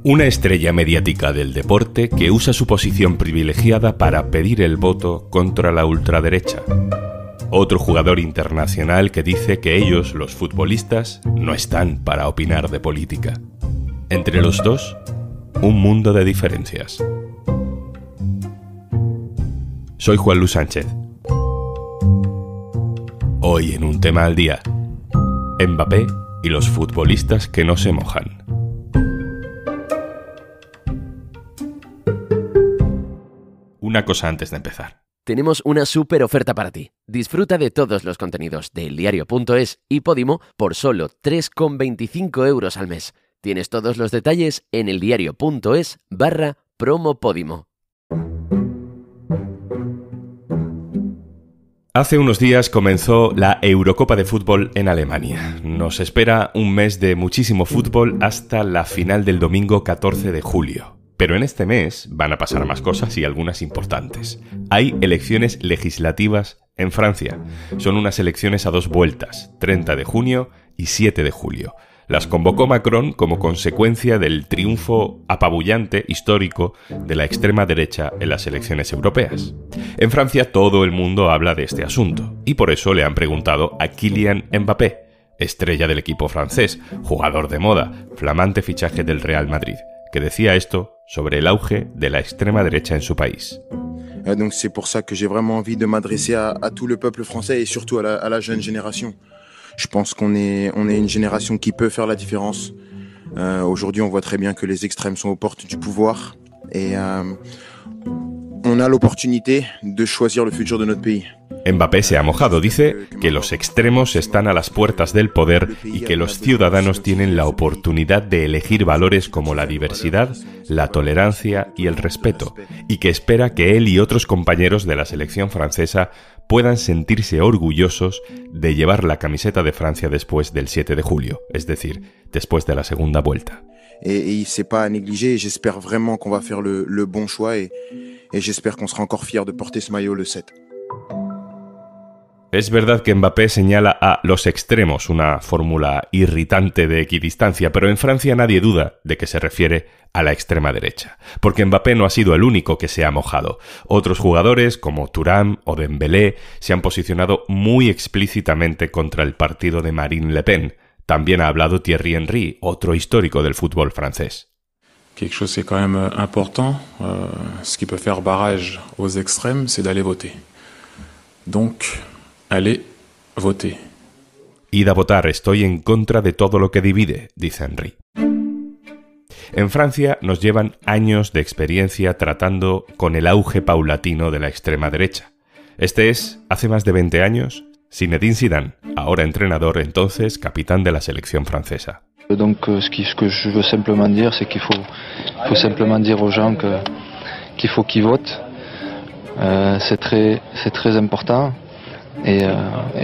Una estrella mediática del deporte que usa su posición privilegiada para pedir el voto contra la ultraderecha. Otro jugador internacional que dice que ellos, los futbolistas, no están para opinar de política. Entre los dos, un mundo de diferencias. Soy Juan Luis Sánchez. Hoy en Un Tema al Día, Mbappé y los futbolistas que no se mojan. Una cosa antes de empezar. Tenemos una súper oferta para ti. Disfruta de todos los contenidos de eldiario.es y Podimo por solo 3,25 € al mes. Tienes todos los detalles en eldiario.es/promopodimo. Hace unos días comenzó la Eurocopa de fútbol en Alemania. Nos espera un mes de muchísimo fútbol hasta la final del domingo 14 de julio. Pero en este mes van a pasar más cosas y algunas importantes. Hay elecciones legislativas en Francia. Son unas elecciones a 2 vueltas, 30 de junio y 7 de julio. Las convocó Macron como consecuencia del triunfo apabullante, histórico, de la extrema derecha en las elecciones europeas. En Francia todo el mundo habla de este asunto, y por eso le han preguntado a Kylian Mbappé, estrella del equipo francés, jugador de moda, flamante fichaje del Real Madrid, que decía esto sobre el auge de la extrema derecha en su país. Donc c'est pour ça que j'ai vraiment envie de m'adresser à tout le peuple français et surtout à la jeune génération. Je pense qu'on est une génération qui peut faire la différence. Aujourd'hui, on voit très bien que les extrêmes sont aux portes du pouvoir et on a l'opportunité de choisir le futur de notre pays. Mbappé se ha mojado, dice que los extremos están a las puertas del poder y que los ciudadanos tienen la oportunidad de elegir valores como la diversidad, la tolerancia y el respeto, y que espera que él y otros compañeros de la selección francesa puedan sentirse orgullosos de llevar la camiseta de Francia después del 7 de julio, es decir, después de la segunda vuelta. Et c'est pas à négliger, j'espère vraiment qu'on va faire le bon choix et j'espère qu'on sera encore fiers de porter ce maillot le 7. Es verdad que Mbappé señala a los extremos, una fórmula irritante de equidistancia, pero en Francia nadie duda de que se refiere a la extrema derecha, porque Mbappé no ha sido el único que se ha mojado. Otros jugadores, como Thuram o Dembélé, se han posicionado muy explícitamente contra el partido de Marine Le Pen. También ha hablado Thierry Henry, otro histórico del fútbol francés. Quelque chose qui est quand même important, ce qui peut faire barrage aux extrêmes, c'est d'aller voter. Donc, allez voter. Id a votar, estoy en contra de todo lo que divide, dice Henry. En Francia nos llevan años de experiencia tratando con el auge paulatino de la extrema derecha. Este es, hace más de 20 años, Zinedine Zidane, ahora entrenador, entonces capitán de la selección francesa. Donc ce que je veux simplement dire, c'est qu'il faut simplement dire aux gens qu'il faut qu'ils votent. C'est très important. Et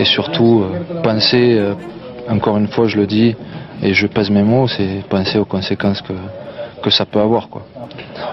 surtout penser, encore une fois je le dis et je pèse mes mots, c'est penser aux conséquences que ça peut avoir, quoi.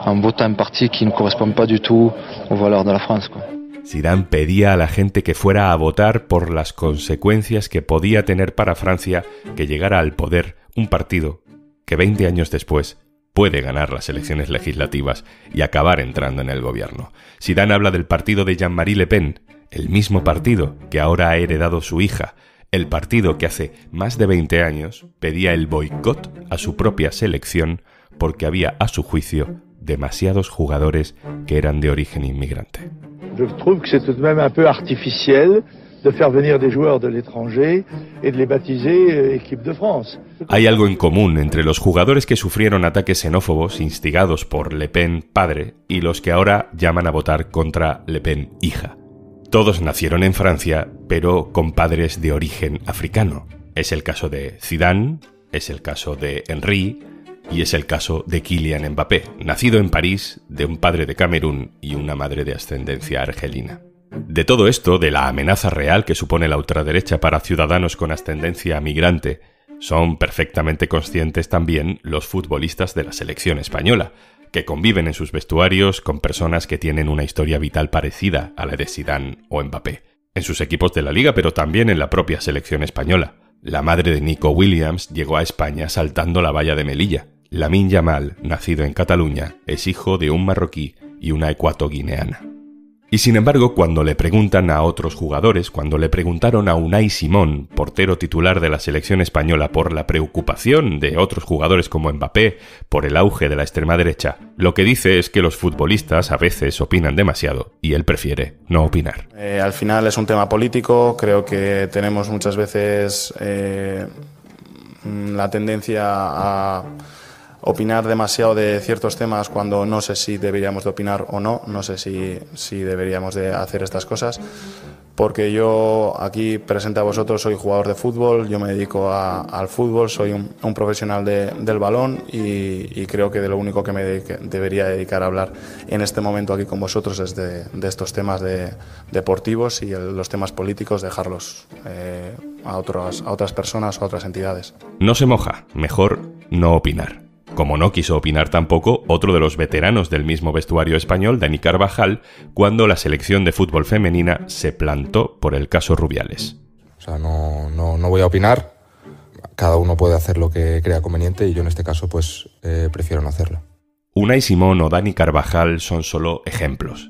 En votant un parti qui ne correspond pas du tout aux valeurs de la France, quoi. Zidane pedía a la gente que fuera a votar por las consecuencias que podía tener para Francia que llegara al poder un partido que 20 años después puede ganar las elecciones legislativas y acabar entrando en el gobierno. Zidane habla del partido de Jean-Marie Le Pen, el mismo partido que ahora ha heredado su hija, el partido que hace más de 20 años pedía el boicot a su propia selección porque había, a su juicio, demasiados jugadores que eran de origen inmigrante. Je trouve que c'est tout de même un peu artificiel de faire venir des joueurs de l'étranger et de les baptiser équipe de France. Hay algo en común entre los jugadores que sufrieron ataques xenófobos instigados por Le Pen padre y los que ahora llaman a votar contra Le Pen hija. Todos nacieron en Francia, pero con padres de origen africano. Es el caso de Zidane, es el caso de Henry y es el caso de Kylian Mbappé, nacido en París de un padre de Camerún y una madre de ascendencia argelina. De todo esto, de la amenaza real que supone la ultraderecha para ciudadanos con ascendencia migrante, son perfectamente conscientes también los futbolistas de la selección española, que conviven en sus vestuarios con personas que tienen una historia vital parecida a la de Zidane o Mbappé, en sus equipos de la liga, pero también en la propia selección española. La madre de Nico Williams llegó a España saltando la valla de Melilla. Lamine Yamal, nacido en Cataluña, es hijo de un marroquí y una ecuatoguineana. Y sin embargo, cuando le preguntan a otros jugadores, cuando le preguntaron a Unai Simón, portero titular de la selección española, por la preocupación de otros jugadores como Mbappé por el auge de la extrema derecha, lo que dice es que los futbolistas a veces opinan demasiado y él prefiere no opinar. Al final es un tema político, creo que tenemos muchas veces la tendencia a opinar demasiado de ciertos temas cuando no sé si deberíamos de opinar o no, no sé si deberíamos de hacer estas cosas, porque yo aquí presente a vosotros soy jugador de fútbol, yo me dedico al fútbol, soy un profesional del balón y creo que de lo único que me debería dedicar a hablar en este momento aquí con vosotros es de estos temas deportivos y los temas políticos dejarlos a otras personas o a otras entidades. No se moja, mejor no opinar. Como no quiso opinar tampoco otro de los veteranos del mismo vestuario español, Dani Carvajal, cuando la selección de fútbol femenina se plantó por el caso Rubiales. O sea, no voy a opinar, cada uno puede hacer lo que crea conveniente y yo en este caso pues prefiero no hacerlo. Unai Simón o Dani Carvajal son solo ejemplos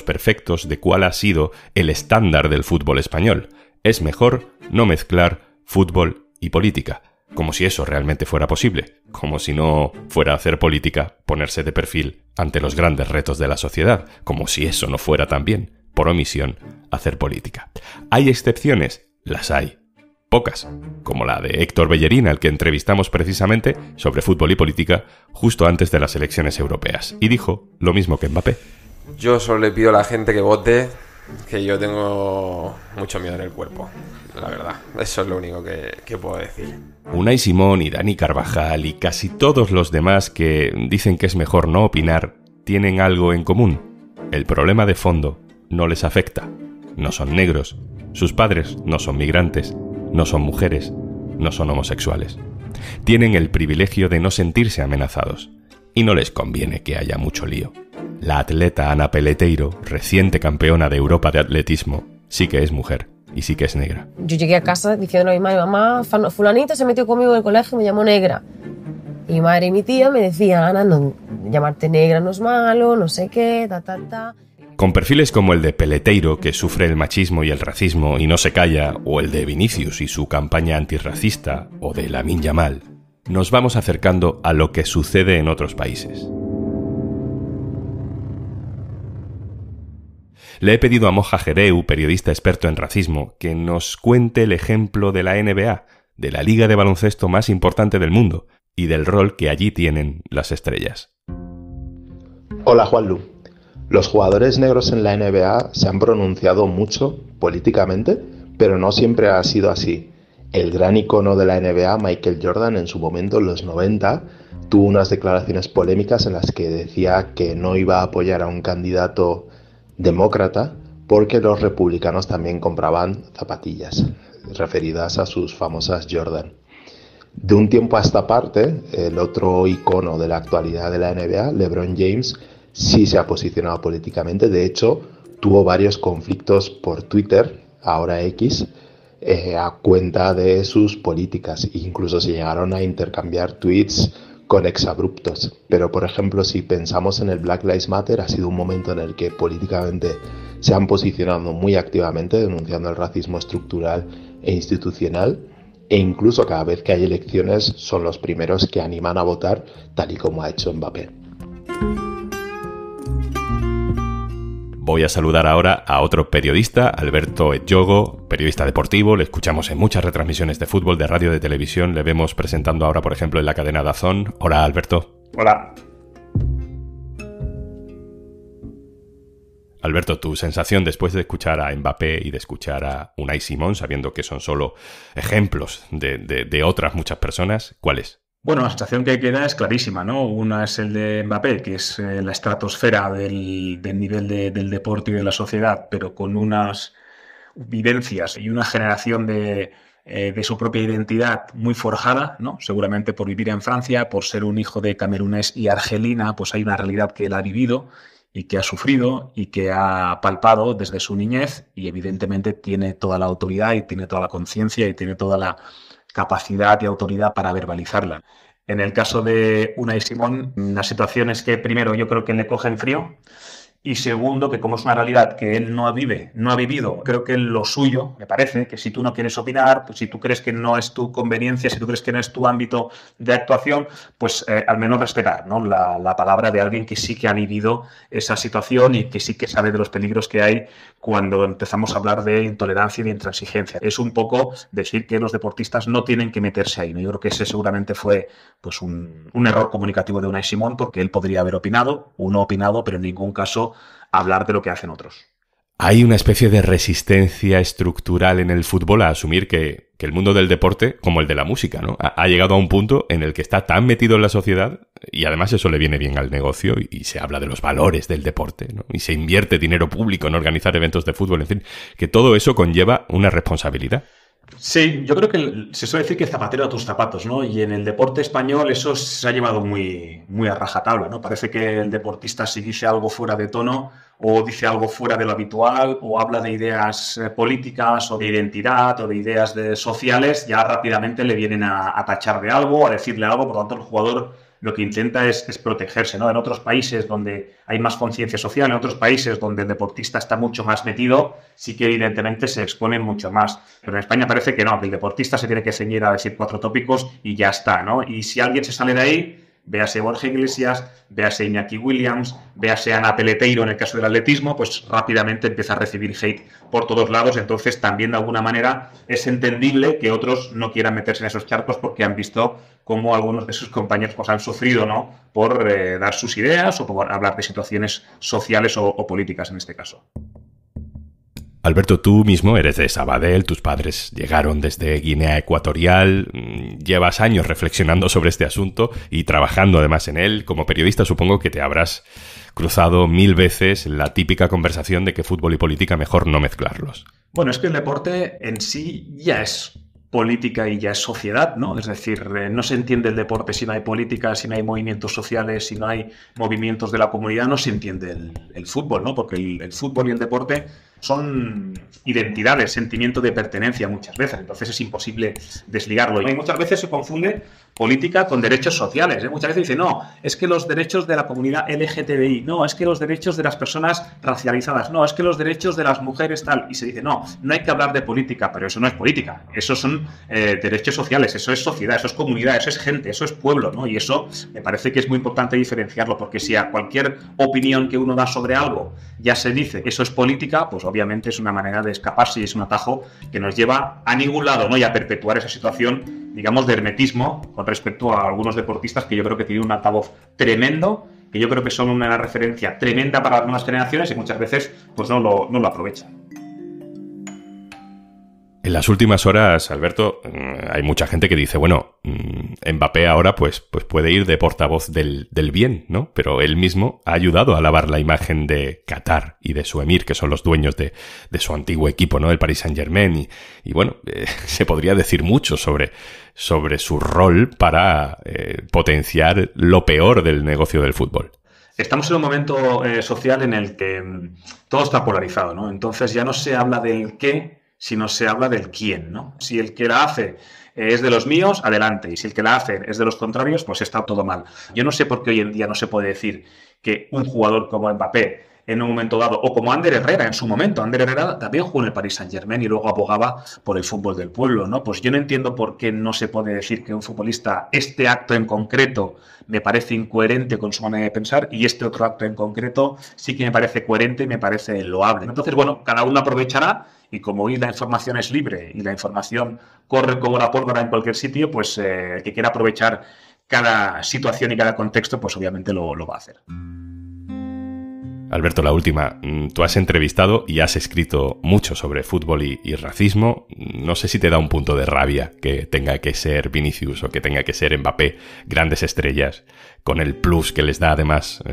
perfectos de cuál ha sido el estándar del fútbol español. Es mejor no mezclar fútbol y política. Como si eso realmente fuera posible, como si no fuera hacer política ponerse de perfil ante los grandes retos de la sociedad, como si eso no fuera también, por omisión, hacer política. ¿Hay excepciones? Las hay. Pocas, como la de Héctor Bellerín, al que entrevistamos precisamente sobre fútbol y política justo antes de las elecciones europeas, y dijo lo mismo que Mbappé. Yo solo le pido a la gente que vote, que yo tengo mucho miedo en el cuerpo, la verdad. Eso es lo único que puedo decir. Unai Simón y Dani Carvajal y casi todos los demás que dicen que es mejor no opinar tienen algo en común. El problema de fondo no les afecta. No son negros, sus padres no son migrantes, no son mujeres, no son homosexuales. Tienen el privilegio de no sentirse amenazados y no les conviene que haya mucho lío. La atleta Ana Peleteiro, reciente campeona de Europa de atletismo, sí que es mujer y sí que es negra. Yo llegué a casa diciendo a mi mamá, fulanito se metió conmigo en el colegio y me llamó negra. Y mi madre y mi tía me decían, Ana, no, llamarte negra no es malo, no sé qué, ta. Con perfiles como el de Peleteiro, que sufre el machismo y el racismo y no se calla, o el de Vinicius y su campaña antirracista, o de Lamine Yamal, nos vamos acercando a lo que sucede en otros países. Le he pedido a Moja Jereu, periodista experto en racismo, que nos cuente el ejemplo de la NBA, de la liga de baloncesto más importante del mundo, y del rol que allí tienen las estrellas. Hola Juanlu. Los jugadores negros en la NBA se han pronunciado mucho políticamente, pero no siempre ha sido así. El gran icono de la NBA, Michael Jordan, en su momento, en los 90, tuvo unas declaraciones polémicas en las que decía que no iba a apoyar a un candidato demócrata porque los republicanos también compraban zapatillas, referidas a sus famosas Jordan. De un tiempo a esta parte, el otro icono de la actualidad de la NBA, LeBron James, sí se ha posicionado políticamente. De hecho, tuvo varios conflictos por Twitter, ahora X, a cuenta de sus políticas. Incluso se llegaron a intercambiar tweets con exabruptos. Pero, por ejemplo, si pensamos en el Black Lives Matter, ha sido un momento en el que políticamente se han posicionado muy activamente, denunciando el racismo estructural e institucional, e incluso cada vez que hay elecciones son los primeros que animan a votar, tal y como ha hecho Mbappé. Voy a saludar ahora a otro periodista, Alberto Edjogo, periodista deportivo. Le escuchamos en muchas retransmisiones de fútbol, de radio, de televisión. Le vemos presentando ahora, por ejemplo, en la cadena DAZN. Hola, Alberto. Hola. Alberto, tu sensación después de escuchar a Mbappé y de escuchar a Unai Simón, sabiendo que son solo ejemplos de otras muchas personas, ¿cuál es? Bueno, la sensación que queda es clarísima, ¿no? Una es el de Mbappé, que es la estratosfera del nivel del deporte y de la sociedad, pero con unas vivencias y una generación de su propia identidad muy forjada, ¿no? Seguramente por vivir en Francia, por ser un hijo de camerunés y argelina, pues hay una realidad que él ha vivido y que ha sufrido y que ha palpado desde su niñez y evidentemente tiene toda la autoridad y tiene toda la conciencia y tiene toda la capacidad y autoridad para verbalizarla. En el caso de Unai Simón, la situación es que primero yo creo que le cogen frío. Y segundo, que como es una realidad que él no ha vivido, creo que lo suyo, me parece, que si tú no quieres opinar, pues si tú crees que no es tu conveniencia, si tú crees que no es tu ámbito de actuación, pues al menos respetar, ¿no? la palabra de alguien que sí que ha vivido esa situación y que sí que sabe de los peligros que hay cuando empezamos a hablar de intolerancia y de intransigencia. Es un poco decir que los deportistas no tienen que meterse ahí, ¿no? Yo creo que ese seguramente fue pues un error comunicativo de Unai Simón, porque él podría haber opinado, uno opinado, pero en ningún caso hablar de lo que hacen otros. Hay una especie de resistencia estructural en el fútbol a asumir que el mundo del deporte, como el de la música, ¿no? Ha llegado a un punto en el que está tan metido en la sociedad, y además eso le viene bien al negocio, y se habla de los valores del deporte, ¿no? Y se invierte dinero público en organizar eventos de fútbol, en fin, que todo eso conlleva una responsabilidad. Sí, yo creo que se suele decir que zapatero a tus zapatos, ¿no? Y en el deporte español eso se ha llevado muy, muy a rajatabla, ¿no? Parece que el deportista, si dice algo fuera de tono o dice algo fuera de lo habitual o habla de ideas políticas o de identidad o de ideas sociales, ya rápidamente le vienen a tachar de algo, a decirle algo. Por lo tanto, el jugador lo que intenta es protegerse, ¿no? En otros países donde hay más conciencia social, en otros países donde el deportista está mucho más metido, sí que evidentemente se exponen mucho más. Pero en España parece que no, que el deportista se tiene que ceñir a decir 4 tópicos y ya está, ¿no? Y si alguien se sale de ahí, véase Borja Iglesias, véase Iñaki Williams, véase Ana Peleteiro en el caso del atletismo, pues rápidamente empieza a recibir hate por todos lados. Entonces también de alguna manera es entendible que otros no quieran meterse en esos charcos porque han visto cómo algunos de sus compañeros pues, han sufrido, ¿no? Por dar sus ideas o por hablar de situaciones sociales o políticas en este caso. Alberto, tú mismo eres de Sabadell, tus padres llegaron desde Guinea Ecuatorial, llevas años reflexionando sobre este asunto y trabajando además en él. Como periodista supongo que te habrás cruzado 1000 veces la típica conversación de que fútbol y política mejor no mezclarlos. Bueno, es que el deporte en sí ya es política y ya es sociedad, ¿no? Es decir, no se entiende el deporte si no hay política, si no hay movimientos sociales, si no hay movimientos de la comunidad, no se entiende el fútbol, ¿no? Porque el fútbol y el deporte son identidades, sentimiento de pertenencia muchas veces, entonces es imposible desligarlo. Y muchas veces se confunde política con derechos sociales, ¿eh? Muchas veces dicen, no, es que los derechos de la comunidad LGTBI, no, es que los derechos de las personas racializadas, no, es que los derechos de las mujeres tal, y se dice, no hay que hablar de política, pero eso no es política, eso son derechos sociales, eso es sociedad, eso es comunidad, eso es gente, eso es pueblo, ¿no? Y eso me parece que es muy importante diferenciarlo, porque si a cualquier opinión que uno da sobre algo ya se dice, eso es política, pues obviamente es una manera de escaparse y es un atajo que nos lleva a ningún lado, ¿no? Y a perpetuar esa situación, digamos, de hermetismo con respecto a algunos deportistas que yo creo que tienen un altavoz tremendo, que yo creo que son una referencia tremenda para las nuevas generaciones y muchas veces pues no lo aprovechan. En las últimas horas, Alberto, hay mucha gente que dice, bueno, Mbappé ahora pues puede ir de portavoz del bien, ¿no? Pero él mismo ha ayudado a lavar la imagen de Qatar y de su emir, que son los dueños de su antiguo equipo, ¿no? El Paris Saint-Germain. Y bueno, se podría decir mucho sobre su rol para potenciar lo peor del negocio del fútbol. Estamos en un momento social en el que todo está polarizado, ¿no? Entonces ya no se habla del qué, sino se habla del quién, ¿no? Si el que la hace es de los míos, adelante. Y si el que la hace es de los contrarios, pues está todo mal. Yo no sé por qué hoy en día no se puede decir que un jugador como Mbappé en un momento dado, o como Ander Herrera en su momento. Ander Herrera también jugó en el Paris Saint-Germain y luego abogaba por el fútbol del pueblo, ¿no? Pues yo no entiendo por qué no se puede decir que un futbolista, este acto en concreto me parece incoherente con su manera de pensar y este otro acto en concreto sí que me parece coherente y me parece loable. Entonces, bueno, cada uno aprovechará y como hoy la información es libre y la información corre como la pólvora en cualquier sitio, pues el que quiera aprovechar cada situación y cada contexto, pues obviamente lo va a hacer. Alberto, la última. Tú has entrevistado y has escrito mucho sobre fútbol y racismo. No sé si te da un punto de rabia que tenga que ser Vinicius o que tenga que ser Mbappé, grandes estrellas, con el plus que les da además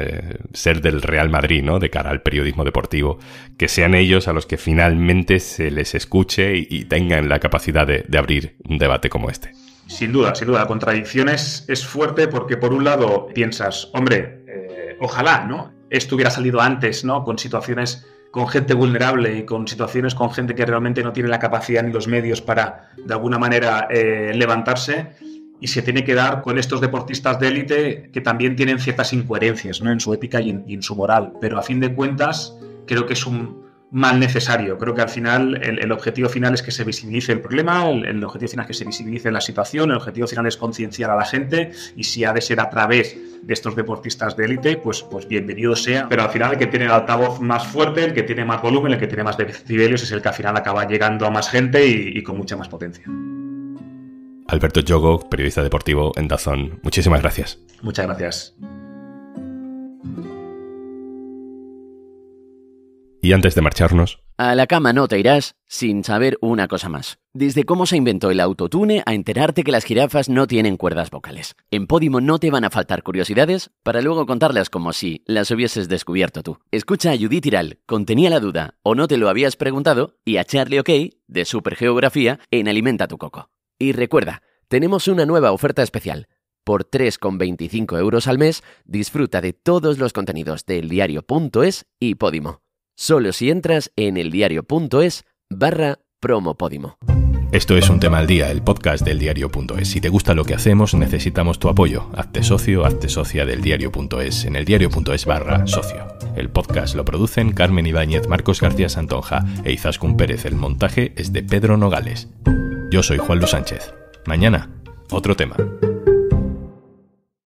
ser del Real Madrid, ¿no? De cara al periodismo deportivo, que sean ellos a los que finalmente se les escuche y tengan la capacidad de abrir un debate como este. Sin duda, la contradicción es fuerte porque por un lado piensas, hombre, ojalá, ¿no? Esto hubiera salido antes, ¿no? Con situaciones con gente vulnerable y con situaciones con gente que realmente no tiene la capacidad ni los medios para, de alguna manera, levantarse. y se tiene que dar con estos deportistas de élite que también tienen ciertas incoherencias, ¿no?, en su ética y en su moral, pero a fin de cuentas creo que es un mal necesario. Creo que al final el objetivo final es que se visibilice el problema, el objetivo final es que se visibilice la situación, el objetivo final es concienciar a la gente, y si ha de ser a través de estos deportistas de élite, pues bienvenido sea, pero al final el que tiene el altavoz más fuerte, el que tiene más volumen, el que tiene más decibelios es el que al final acaba llegando a más gente y con mucha más potencia. Alberto Jogo, periodista deportivo en DAZN, muchísimas gracias. Muchas gracias. Y antes de marcharnos... A la cama no te irás sin saber una cosa más. Desde cómo se inventó el autotune a enterarte que las jirafas no tienen cuerdas vocales. En Podimo no te van a faltar curiosidades para luego contarlas como si las hubieses descubierto tú. Escucha a Judith Iral, con Tenía la duda o no te lo habías preguntado, y a Charlie OK, de Supergeografía, en Alimenta tu Coco. Y recuerda, tenemos una nueva oferta especial. Por 3,25 € al mes, disfruta de todos los contenidos de eldiario.es y Podimo. Solo si entras en eldiario.es/promopodimo. Esto es Un Tema al Día, el podcast del Diario.es. Si te gusta lo que hacemos, necesitamos tu apoyo. Hazte socio, hazte socia del Diario.es en eldiario.es/socio. El podcast lo producen Carmen Ibáñez, Marcos García Santonja e Izaskun Pérez. El montaje es de Pedro Nogales. Yo soy Juanlu Sánchez. Mañana, otro tema.